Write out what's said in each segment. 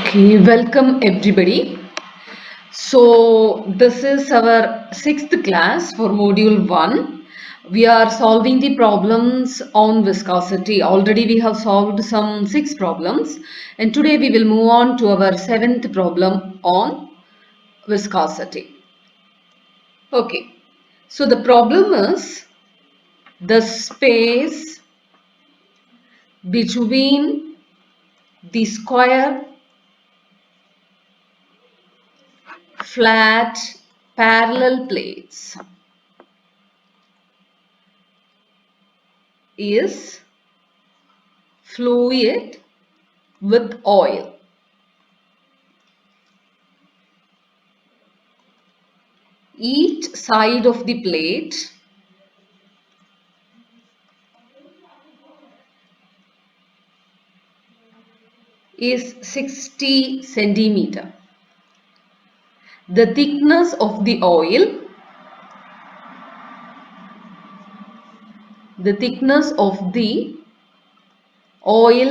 Okay, welcome everybody. So, this is our sixth class for module 1. We are solving the problems on viscosity. Already we have solved some 6 problems, and today we will move on to our 7th problem on viscosity. Okay, so the problem is the space between the square flat parallel plates is fluid with oil. Each side of the plate is 60 centimeter. The thickness of the oil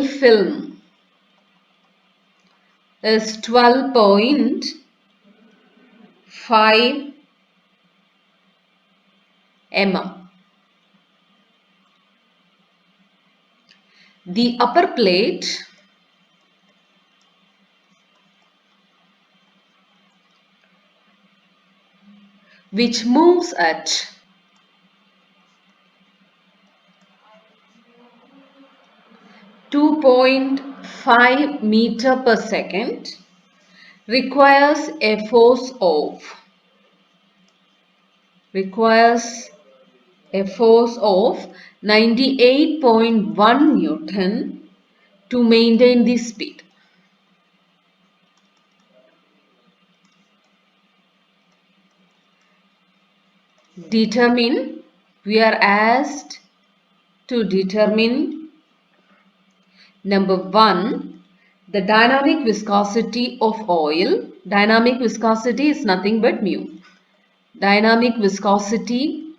film is 12.5 mm. The upper plate which moves at 2.5 meter per second requires a force of 98.1 Newton to maintain the speed. We are asked to determine number 1, the dynamic viscosity of oil. Dynamic viscosity is nothing but mu. Dynamic viscosity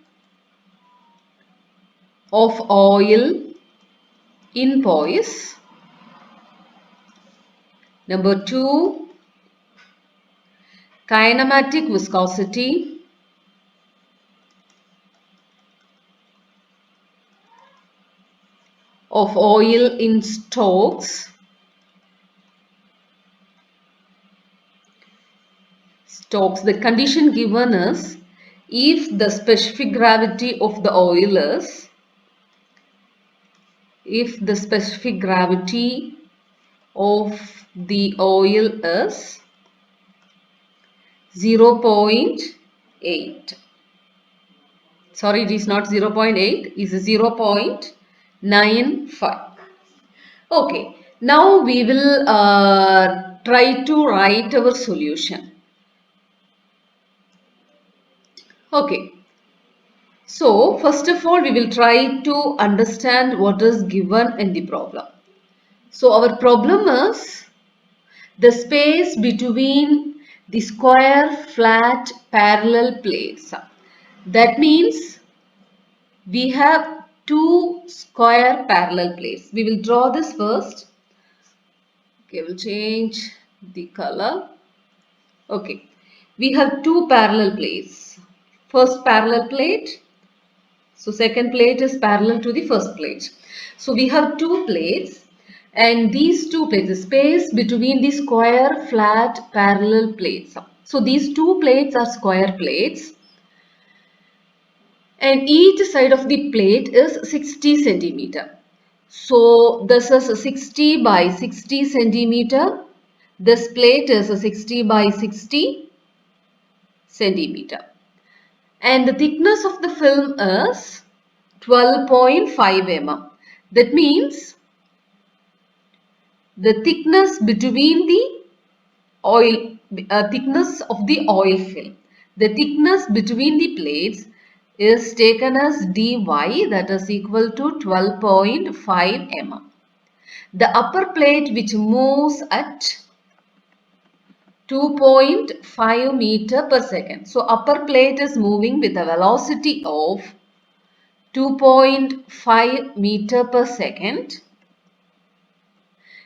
of oil in poise. Number 2, kinematic viscosity of oil in Stokes. The condition given is if the specific gravity of the oil is 0.8. Sorry, it is not 0.8, it is 0.95. Okay, now we will try to write our solution. Okay, so first of all we will try to understand what is given in the problem. So our problem is the space between the square flat parallel plates. That means we have two square parallel plates. We will draw this first. Okay, we'll change the color. Okay, we have two parallel plates. First parallel plate. So second plate is parallel to the first plate. So we have two plates, and these two plates, the space between the square flat parallel plates. So these two plates are square plates, and each side of the plate is 60 centimeter. So this is 60 by 60 centimeter. This plate is 60 by 60 centimeter. And the thickness of the film is 12.5 mm. That means the thickness between the thickness of the oil film. The thickness between the plates is taken as dy, that is equal to 12.5 mm. The upper plate which moves at 2.5 meter per second. So upper plate is moving with a velocity of 2.5 meter per second.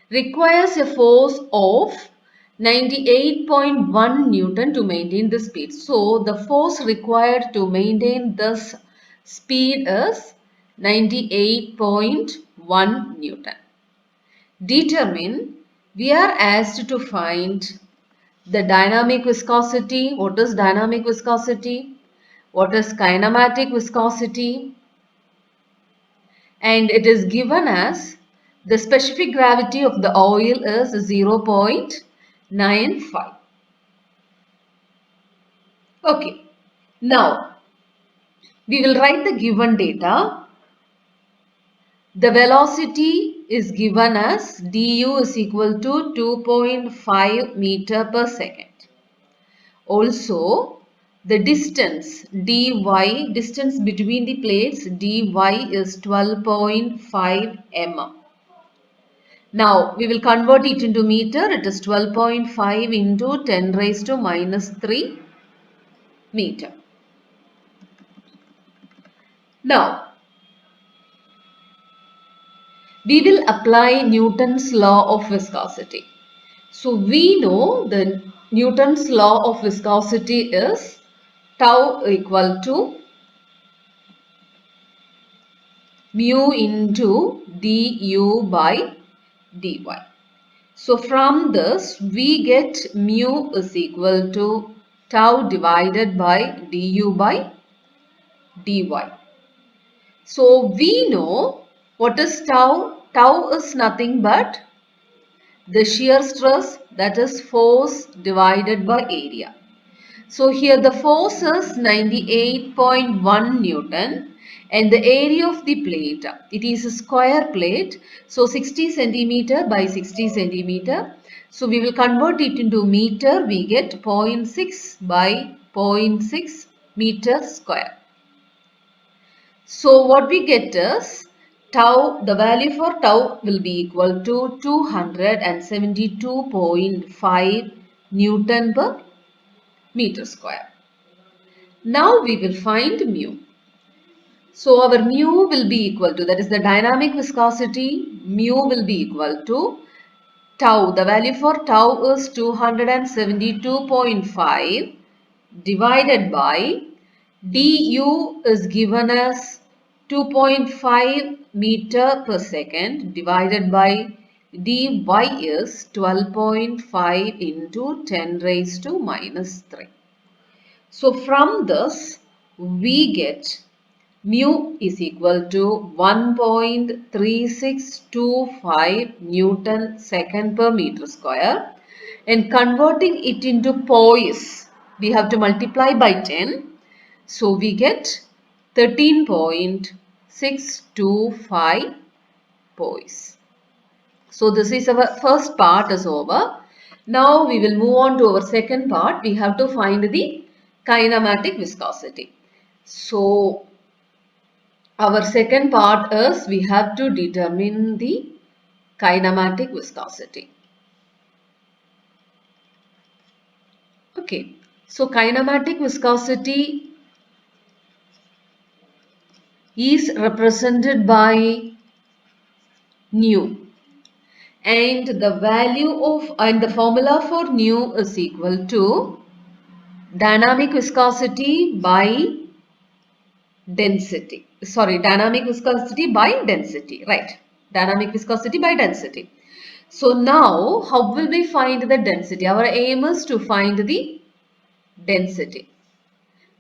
requires a force of 98.1 Newton to maintain the speed. So the force required to maintain this speed is 98.1 Newton. Determine, we are asked to find the dynamic viscosity. What is dynamic viscosity? What is kinematic viscosity? And it is given as the specific gravity of the oil is 0.95. Okay, now we will write the given data. The velocity is given as du is equal to 2.5 meter per second. Also, the distance dy, distance between the plates dy is 12.5 mm. Now, we will convert it into meter. It is 12.5 into 10 raised to minus 3 meter. Now, we will apply Newton's law of viscosity. So, we know the Newton's law of viscosity is tau equal to mu into du by dy. So from this we get mu is equal to tau divided by du by dy. So we know what is tau. Tau is nothing but the shear stress, that is force divided by area. So here the force is 98.1 Newton and the area of the plate, it is a square plate, so 60 centimeter by 60 centimeter. So we will convert it into meter, we get 0.6 by 0.6 meter square. So what we get is tau, the value for tau will be equal to 272.5 Newton per meter square. Now we will find mu. So our mu will be equal to, that is the dynamic viscosity, mu will be equal to tau. The value for tau is 272.5 divided by du is given as 2.5 meter per second divided by dy is 12.5 into 10 raised to minus 3. So from this we get mu is equal to 1.3625 Newton second per meter square, and converting it into poise we have to multiply by 10. So we get 13.625 poise. So this is our first part is over. Now we will move on to our second part. We have to find the kinematic viscosity. So our second part is we have to determine the kinematic viscosity. Okay, so kinematic viscosity is represented by nu, and the value of and the formula for nu is equal to dynamic viscosity by density. Sorry, dynamic viscosity by density, right? Dynamic viscosity by density. So now how will we find the density? Our aim is to find the density.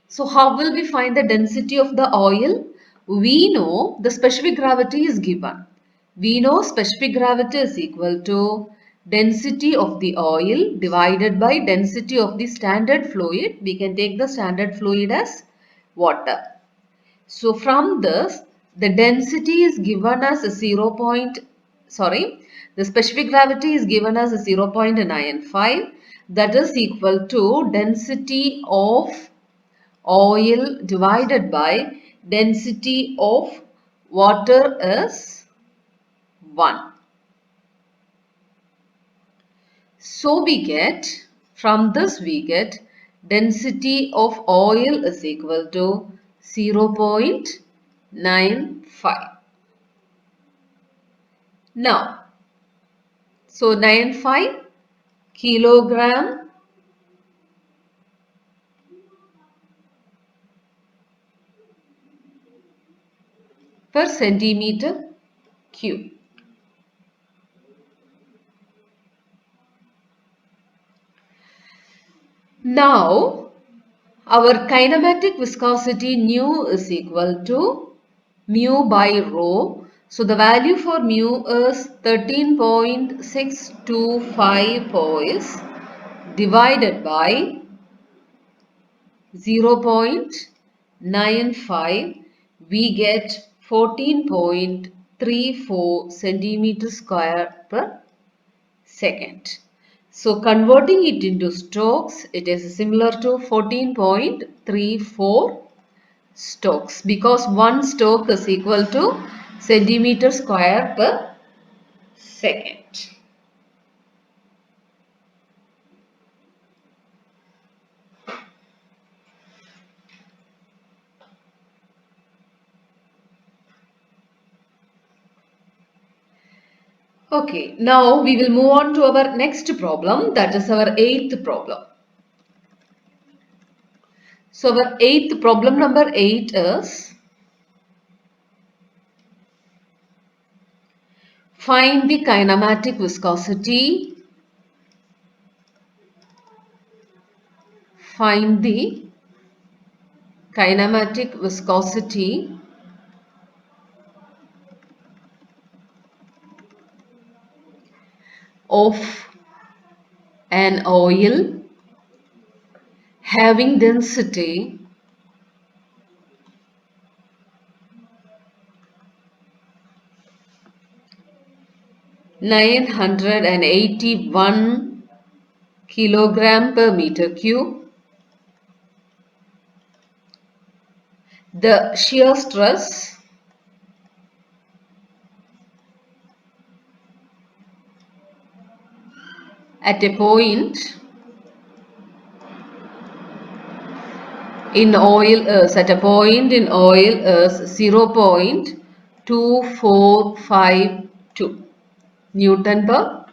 So how will we find the density of the oil? We know the specific gravity is given. We know specific gravity is equal to density of the oil divided by density of the standard fluid. We can take the standard fluid as water. So from this, the density is given as a the specific gravity is given as a 0.95, that is equal to density of oil divided by density of water is 1. So we get, from this we get density of oil is equal to 0.95. Now, So 95 kilogram per centimeter cube. Now, our kinematic viscosity nu is equal to mu by rho. So, the value for mu is 13.625 poise divided by 0.95. We get 14.34 centimeter square per second. So converting it into strokes, it is similar to 14.34 strokes because one stroke is equal to centimeter square per second. Okay, now we will move on to our next problem, that is our eighth problem. So our eighth problem, number 8 is find the kinematic viscosity. Find the kinematic viscosity of an oil having density 981 kilogram per meter cube. The shear stress at a point in oil is 0.2452 Newton per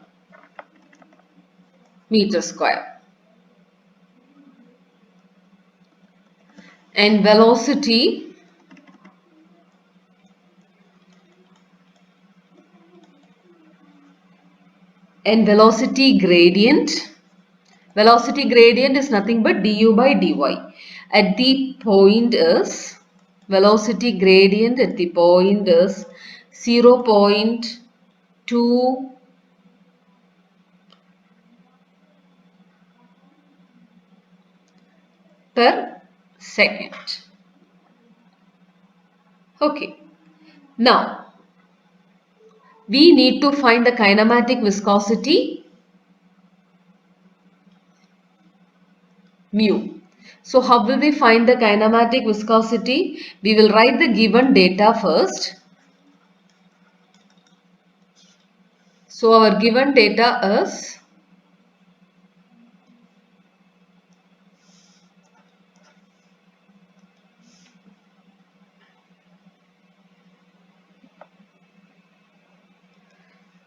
meter square, and velocity gradient. Velocity gradient is nothing but du by dy. At the point is, velocity gradient at the point is 0.2 per second. Okay. Now, we need to find the kinematic viscosity mu. So how will we find the kinematic viscosity? We will write the given data first. So our given data is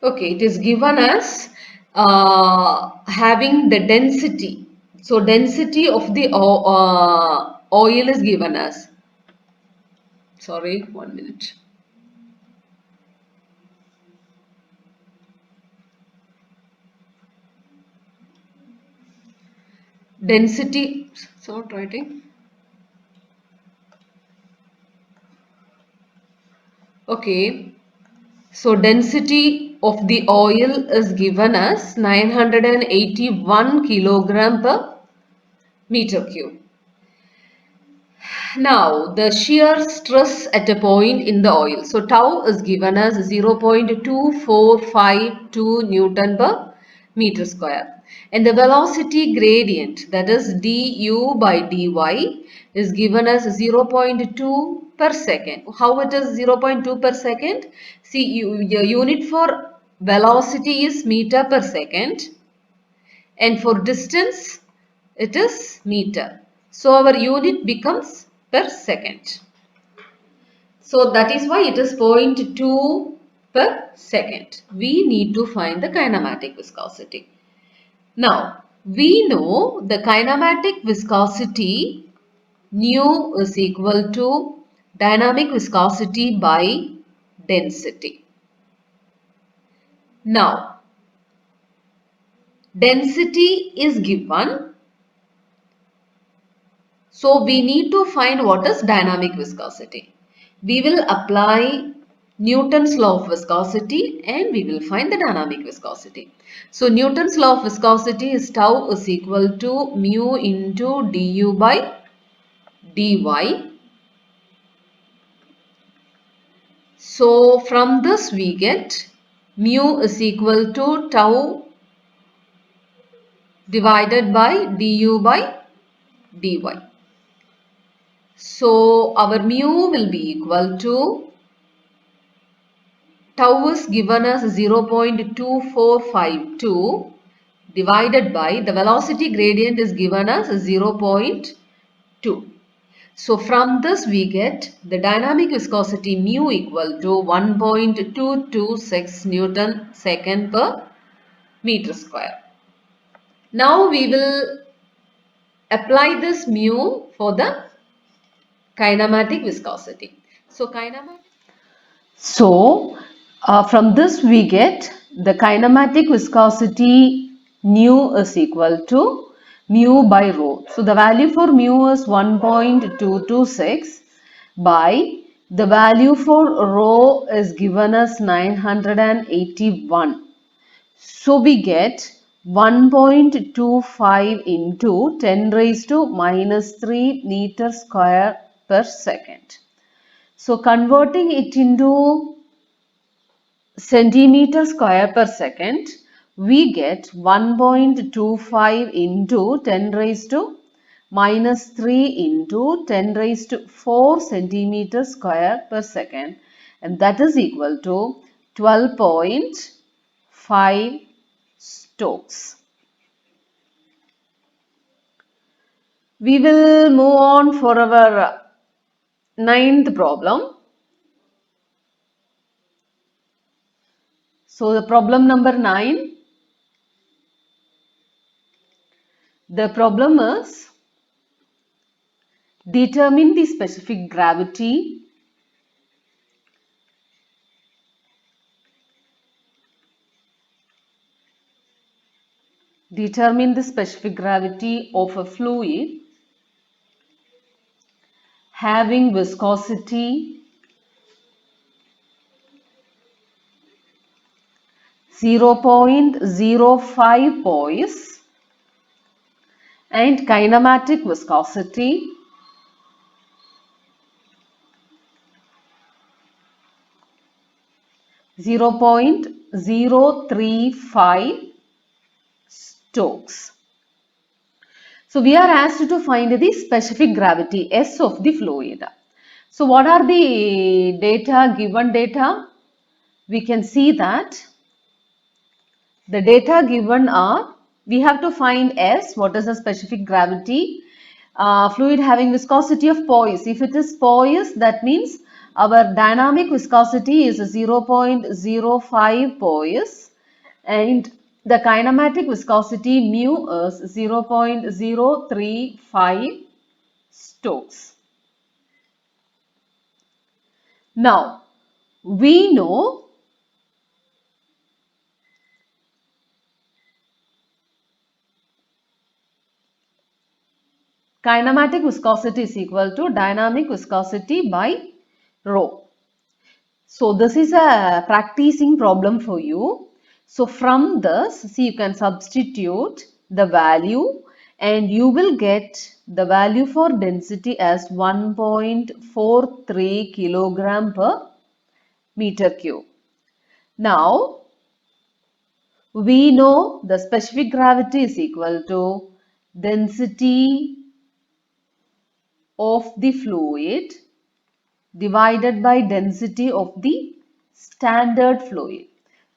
okay, it is given as having the density. So density of the oil is given as, sorry, 1 minute. Density, so not writing. Okay, so density of the oil is given as 981 kilogram per meter cube. Now, the shear stress at a point in the oil. So, tau is given as 0.2452 Newton per meter square. And the velocity gradient, that is du by dy, is given as 0.2 per second. How it is 0.2 per second? See, your unit for velocity is meter per second, and for distance it is meter. So our unit becomes per second. So that is why it is 0.2 per second. We need to find the kinematic viscosity. Now, we know the kinematic viscosity nu is equal to dynamic viscosity by density. Now, density is given. So, we need to find what is dynamic viscosity. We will apply Newton's law of viscosity and we will find the dynamic viscosity. So, Newton's law of viscosity is tau is equal to mu into du by dy. So, from this we get mu is equal to tau divided by du by dy. So, our mu will be equal to tau is given as 0.2452 divided by the velocity gradient is given as 0.2. So, from this we get the dynamic viscosity mu equal to 1.226 Newton second per meter square. Now we will apply this mu for the kinematic viscosity. From this we get the kinematic viscosity nu is equal to mu by rho. So the value for mu is 1.226 by the value for rho is given as 981. So we get 1.25 into 10 raised to minus 3 meter square per second. So converting it into centimeter square per second, we get 1.25 into 10 raised to minus 3 into 10 raised to 4 centimeter square per second, and that is equal to 12.5 Stokes. We will move on for our ninth problem. So the problem number 9, the problem is determine the specific gravity of a fluid having viscosity 0.05 poise and kinematic viscosity 0.035 Stokes. So we are asked to find the specific gravity S of the fluid. So what are the given data? We can see that the data given are, we have to find S, what is the specific gravity, fluid having viscosity of poise. If it is poise, that means our dynamic viscosity is 0.05 poise and the kinematic viscosity mu is 0.035 Stokes. Now, we know kinematic viscosity is equal to dynamic viscosity by rho. So this is a practicing problem for you. So from this, see, you can substitute the value and you will get the value for density as 1.43 kilogram per meter cube. Now, we know the specific gravity is equal to density of the fluid divided by density of the standard fluid.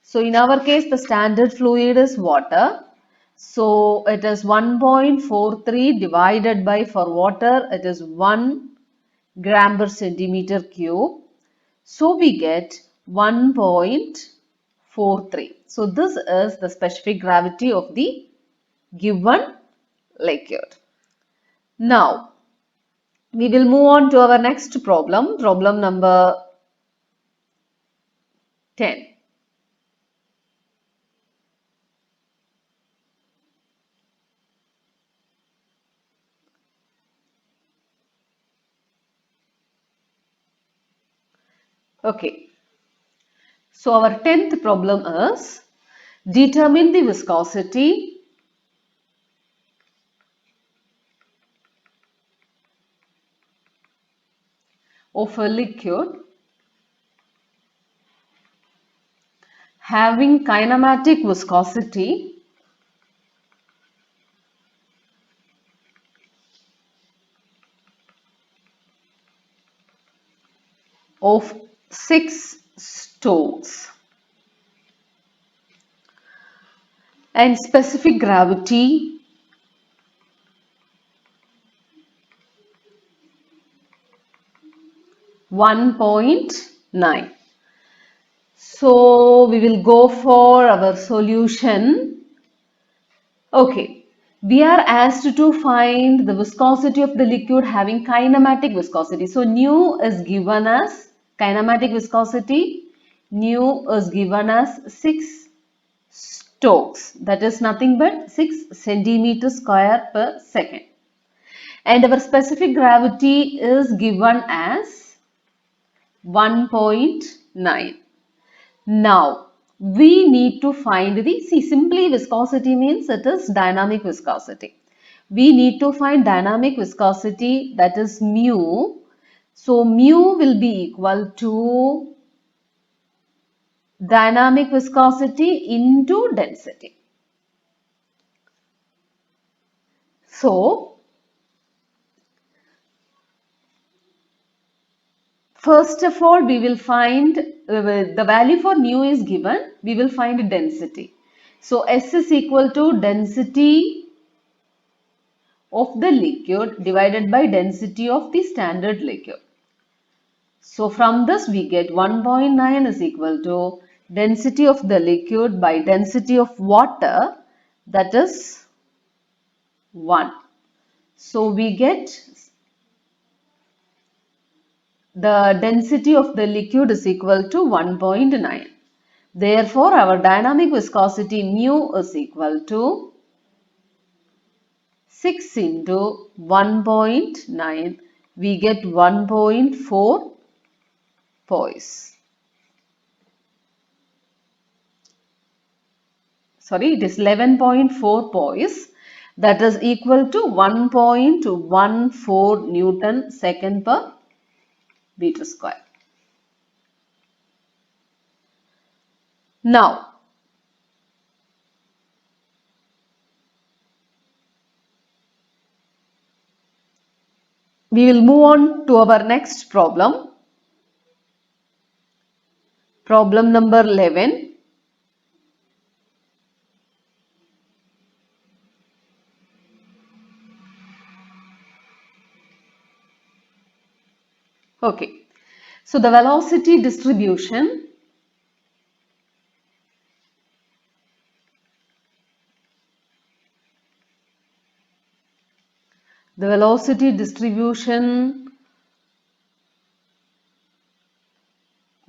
So in our case, the standard fluid is water. So it is 1.43 divided by, for water, it is 1 gram per centimeter cube. So we get 1.43. So this is the specific gravity of the given liquid. Now, we will move on to our next problem, problem number 10. Okay, so our 10th problem is determine the viscosity of a liquid having kinematic viscosity of 6 Stokes and specific gravity 1.9. So we will go for our solution. Okay, we are asked to find the viscosity of the liquid having kinematic viscosity. So nu is given as kinematic viscosity. Nu is given as 6 Stokes. That is nothing but 6 centimeters square per second. And our specific gravity is given as 1.9. Now, we need to find the, simply viscosity means it is dynamic viscosity. We need to find dynamic viscosity, that is mu. So, mu will be equal to dynamic viscosity into density. So, first of all, we will find the value for nu is given, we will find density. So, S is equal to density of the liquid divided by density of the standard liquid. So, from this we get 1.9 is equal to density of the liquid by density of water, that is 1. So, we get the density of the liquid is equal to 1.9. Therefore, our dynamic viscosity mu is equal to 6 into 1.9. We get 1.4 poise. Sorry, it is 11.4 poise. That is equal to 1.14 Newton second per meter square. Now, we will move on to our next problem. Problem number 11. Okay, so the velocity distribution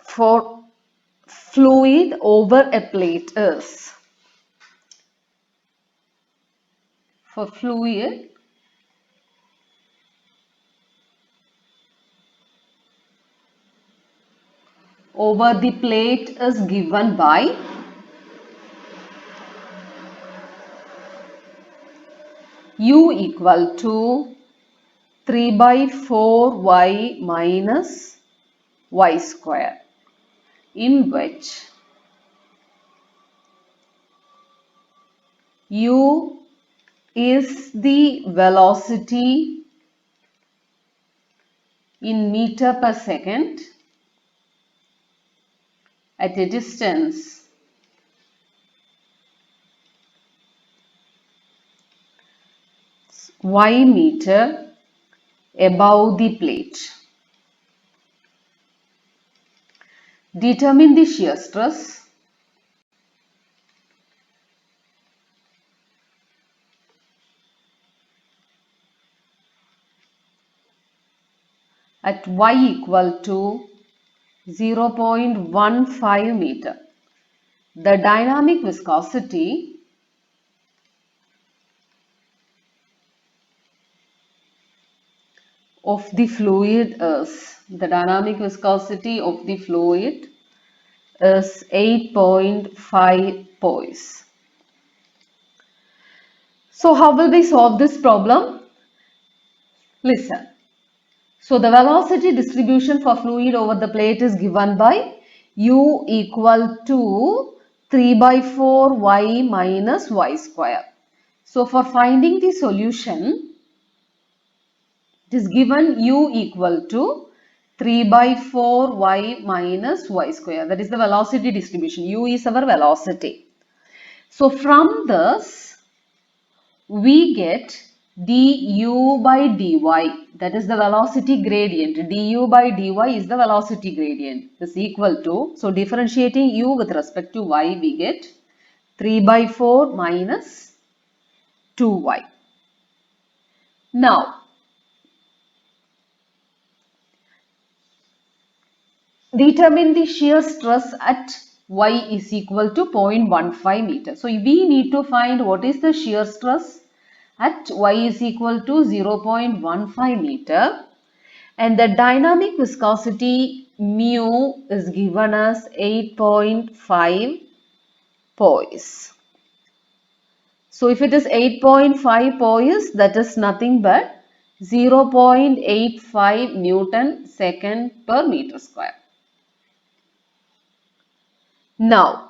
for fluid over a plate is, for fluid over the plate is given by U equal to 3 by 4 y minus y square, in which U is the velocity in meter per second at a distance y meter above the plate. Determine the shear stress at y equal to 0.15 meter. The dynamic viscosity of the fluid is, the dynamic viscosity of the fluid is 8.5 poise. So how will we solve this problem? Listen. So the velocity distribution for fluid over the plate is given by u equal to 3 by 4 y minus y square. So for finding the solution, it is given u equal to 3 by 4 y minus y square. That is the velocity distribution. U is our velocity. So from this, we get du by dy, that is the velocity gradient. Du by dy is the velocity gradient, is equal to, so differentiating u with respect to y, we get 3 by 4 minus 2y. Now, determine the shear stress at y is equal to 0.15 meter. So we need to find what is the shear stress at y is equal to 0.15 meter, and the dynamic viscosity mu is given as 8.5 poise. So if it is 8.5 poise, that is nothing but 0.85 Newton second per meter square. Now,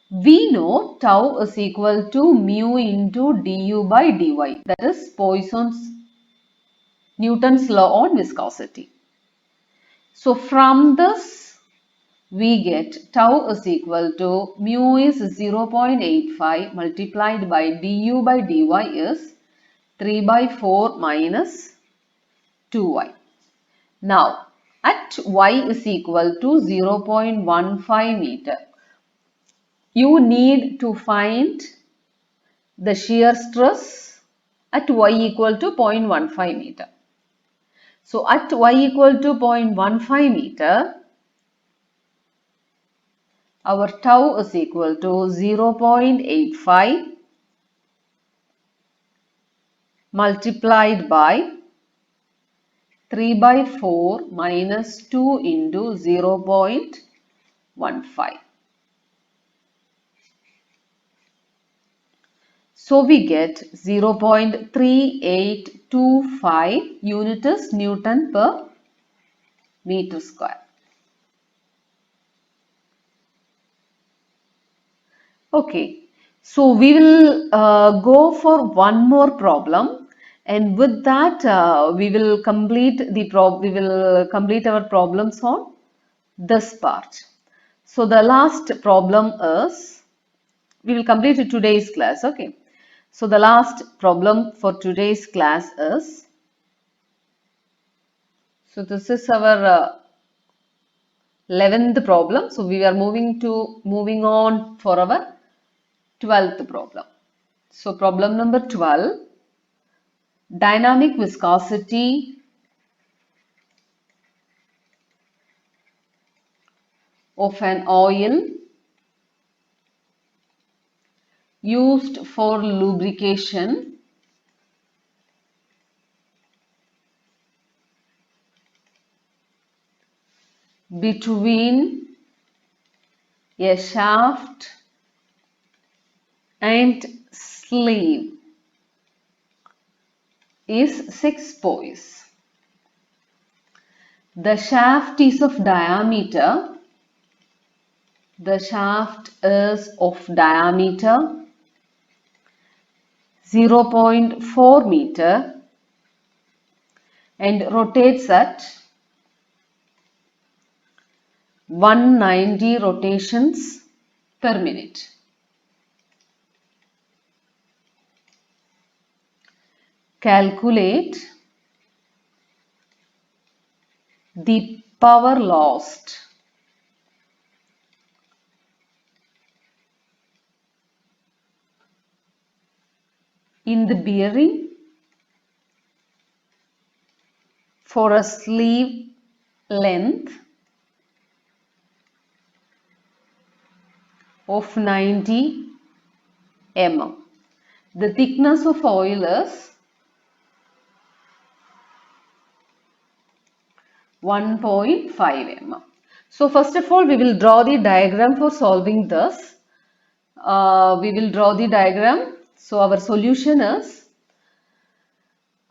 we know tau is equal to mu into du by dy, that is Poisson's Newton's law on viscosity. So from this, we get tau is equal to mu is 0.85 multiplied by du by dy is 3 by 4 minus 2y. Now, at y is equal to 0.15 meter, you need to find the shear stress at y equal to 0.15 meter. So, at y equal to 0.15 meter, our tau is equal to 0.85 multiplied by 3 by 4 minus 2 into 0.15. So we get 0.3825 unit is Newton per meter square. Okay, so we will go for one more problem, and with that we will complete our problems on this part. So the last problem is, we will complete today's class. Okay, so the last problem for today's class is, so this is our 11th problem. So we are moving on for our 12th problem. So problem number 12, dynamic viscosity of an oil used for lubrication between a shaft and sleeve is 6 poise. The shaft is of diameter 0.4 meter and rotates at 190 rotations per minute. Calculate the power lost in the bearing for a sleeve length of 90 mm. The thickness of oil is 1.5 mm. So first of all, we will draw the diagram for solving this. We will draw the diagram. So our solution is,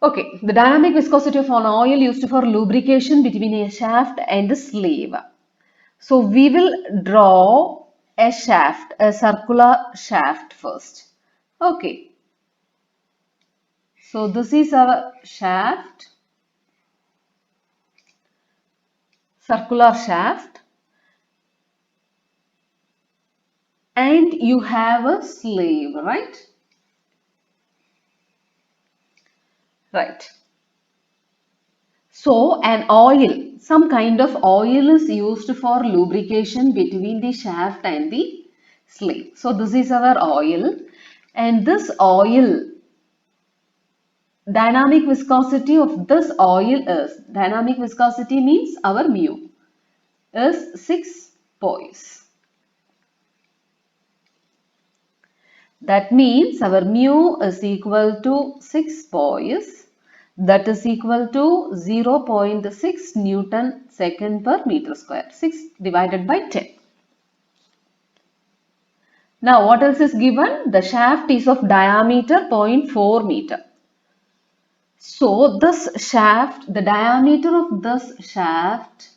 okay, the dynamic viscosity of an oil used for lubrication between a shaft and a sleeve. So we will draw a shaft, a circular shaft first. Okay. So this is our shaft, circular shaft, and you have a sleeve, right? Right. So an oil, some kind of oil is used for lubrication between the shaft and the sleeve. So this is our oil, and this oil, dynamic viscosity of this oil is, dynamic viscosity means our mu, is 6 poise. That means our mu is equal to 6 poise, that is equal to 0.6 Newton second per meter square, 6 divided by 10. Now what else is given? The shaft is of diameter 0.4 meter. So this shaft, the diameter of this shaft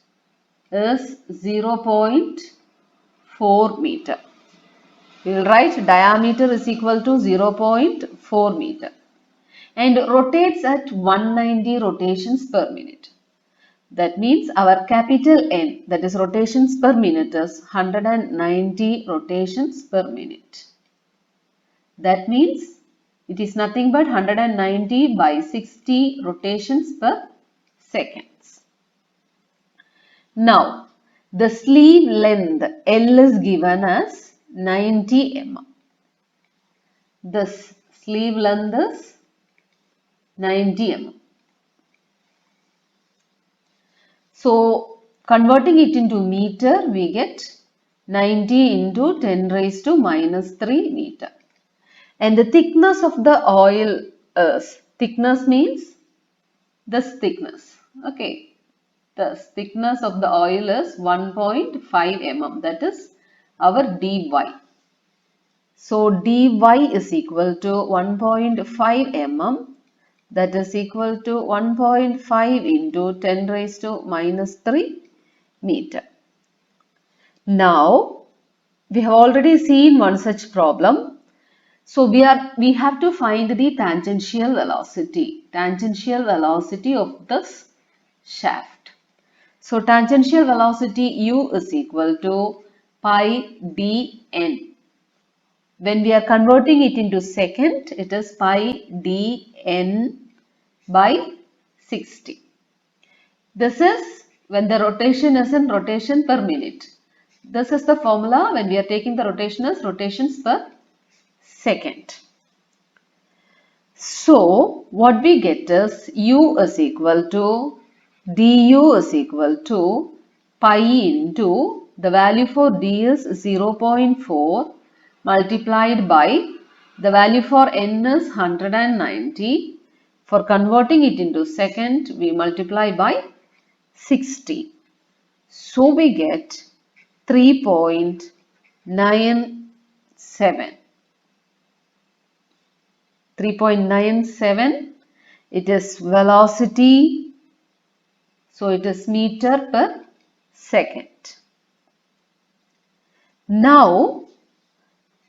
is 0.4 meter. We will write diameter is equal to 0.4 meter and rotates at 190 rotations per minute. That means our capital N, that is rotations per minute, is 190 rotations per minute. That means it is nothing but 190 by 60 rotations per seconds. Now, the sleeve length L is given as 90 mm. This sleeve length is 90 mm. So, converting it into meter, we get 90 into 10 raised to minus 3 meter. And the thickness of the oil is, thickness means this thickness, okay. The thickness of the oil is 1.5 mm, that is our dy. So dy is equal to 1.5 mm, that is equal to 1.5 into 10 raised to minus 3 meter. Now we have already seen one such problem. So we have to find the tangential velocity of this shaft. So tangential velocity u is equal to pi dn. When we are converting it into second, it is pi dn by 60. This is when the rotation is in rotation per minute. This is the formula when we are taking the rotation as rotations per second. So what we get is u is equal to du is equal to pi into the value for d is 0.4 multiplied by the value for n is 190. For converting it into second, we multiply by 60. So we get 3.97. 3.97, it is velocity, so it is meter per second. Now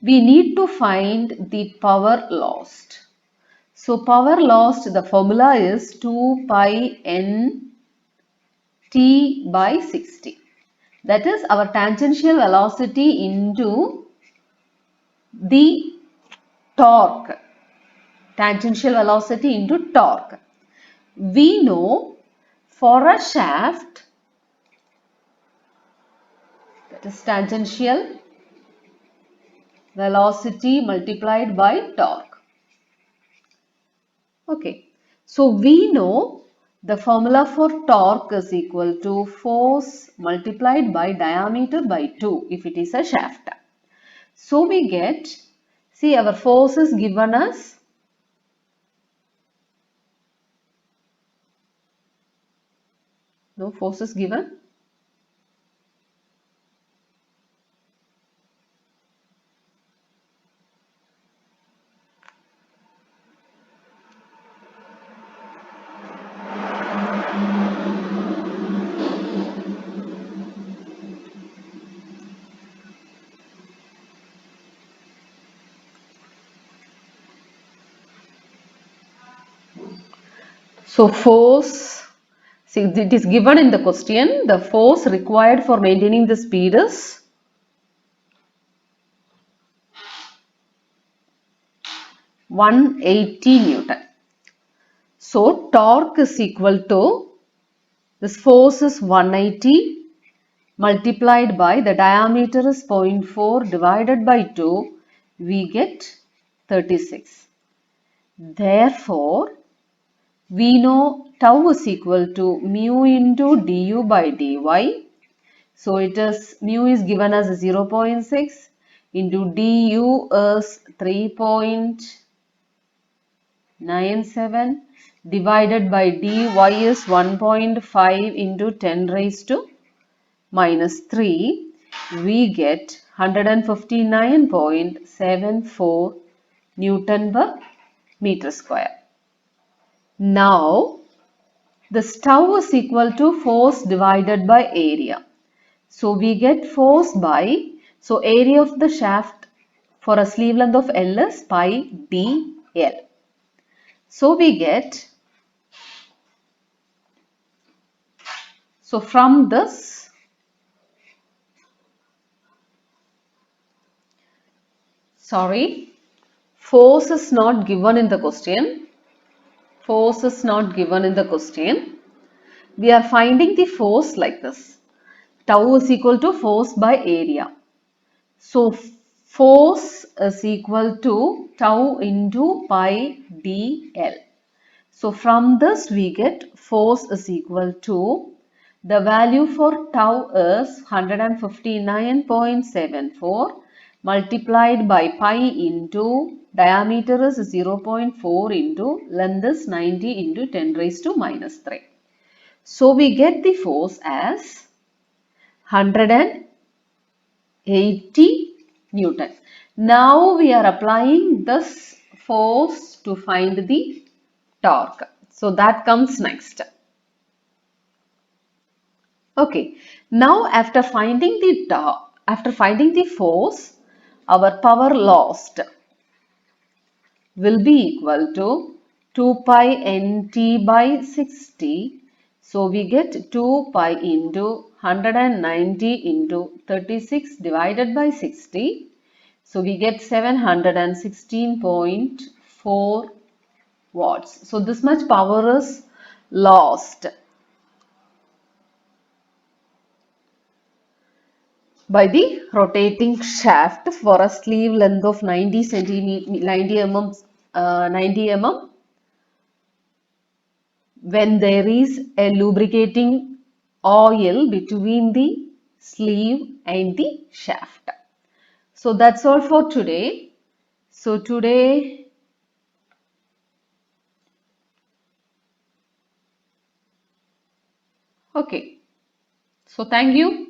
we need to find the power lost. So power lost, the formula is 2 pi n t by 60. That is our tangential velocity into the torque. Tangential velocity into torque. We know for a shaft, That is tangential velocity multiplied by torque. Okay, so we know the formula for torque is equal to force multiplied by diameter by 2 if it is a shaft. So we get, see, our force is given as no force is given. So force, see, it is given in the question, the force required for maintaining the speed is 180 Newton. So torque is equal to, this force is 180 multiplied by the diameter is 0.4 divided by 2, we get 36. Therefore, we know tau is equal to mu into du by dy. So it is, mu is given as 0.6 into du is 3.97 divided by dy is 1.5 into 10 raised to minus 3. We get 159.74 Newton per meter square. Now, the tau is equal to force divided by area. So we get force by, so area of the shaft for a sleeve length of L is pi dl. So we get, so from this, sorry, force is not given in the question. Force is not given in the question. We are finding the force like this. Tau is equal to force by area. So force is equal to tau into pi dl. So from this we get force is equal to, the value for tau is 159.74 multiplied by pi into diameter is 0.4 into length is 90 into 10 raised to minus 3. So we get the force as 180 Newton. Now we are applying this force to find the torque. So that comes next. Okay. Now after finding the torque, after finding the force, our power lost will be equal to 2 pi nt by 60. So we get 2 pi into 190 into 36 divided by 60. So we get 716.4 watts. So this much power is lost by the rotating shaft for a sleeve length of 90 centimeter, 90 mm when there is a lubricating oil between the sleeve and the shaft. So that's all for today. So today, okay. So thank you.